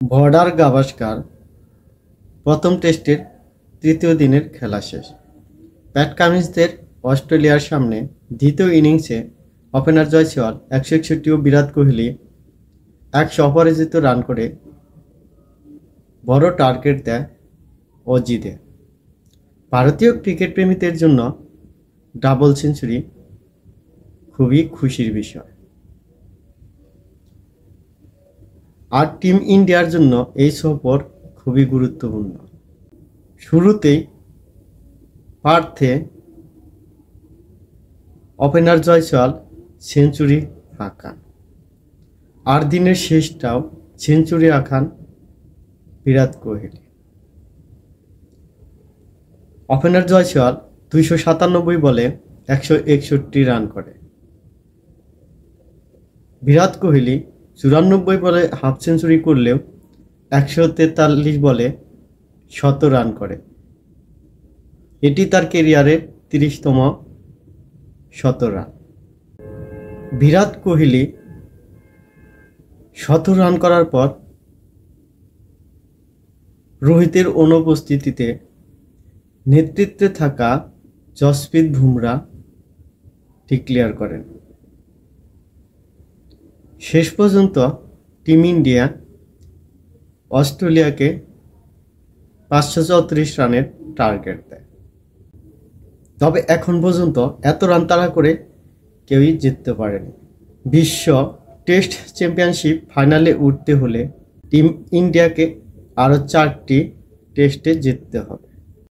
Border Gavaskar প্রথম টেস্টের তৃতীয় দিনের খেলা শেষ। প্যাট কামিন্সদের অস্ট্রেলিয়ার সামনে দ্বিতীয় ইনিংসে ওপেনার জয়সওয়াল 161 ও বিরাট কোহলি 100 অপরাজিত রান করে বড় টার্গেট দেয় ও জিতে। ভারতীয় ক্রিকেট প্রেমীদের জন্য ডাবল সেঞ্চুরি খুবই খুশির বিষয়। আর টিম ইন্ডিয়ার জন্য এই সফর খুবই গুরুত্বপূর্ণ। শুরুতেই পার্থে ওপেনার জয়সওয়াল সেঞ্চুরি হাঁকান, আর দিনের শেষটাও সেঞ্চুরি হাঁকান বিরাট কোহলি। ওপেনার জয়সওয়াল 297 বলে 161 রান করে। বিরাট কোহলি 94 বলে হাফ সেঞ্চুরি করলেও 143 বলে 100 রান করে। এটি তার ক্যারিয়ারের 30তম শতরান। বিরাট কোহলি 100 রান করার পর রোহিতের অনুপস্থিতিতে নেতৃত্বে থাকা জসপ্রীত বুমরা ডিক্লেয়ার করেন। শেষ পর্যন্ত টিম ইন্ডিয়া অস্ট্রেলিয়াকে 534 রানের টার্গেট দেয়। তবে এখন পর্যন্ত এত রান তাড়া করে কেউই জিততে পারেনি। বিশ্ব টেস্ট চ্যাম্পিয়নশিপ ফাইনালে উঠতে হলে টিম ইন্ডিয়াকে আরও 4টি টেস্টে জিততে হবে।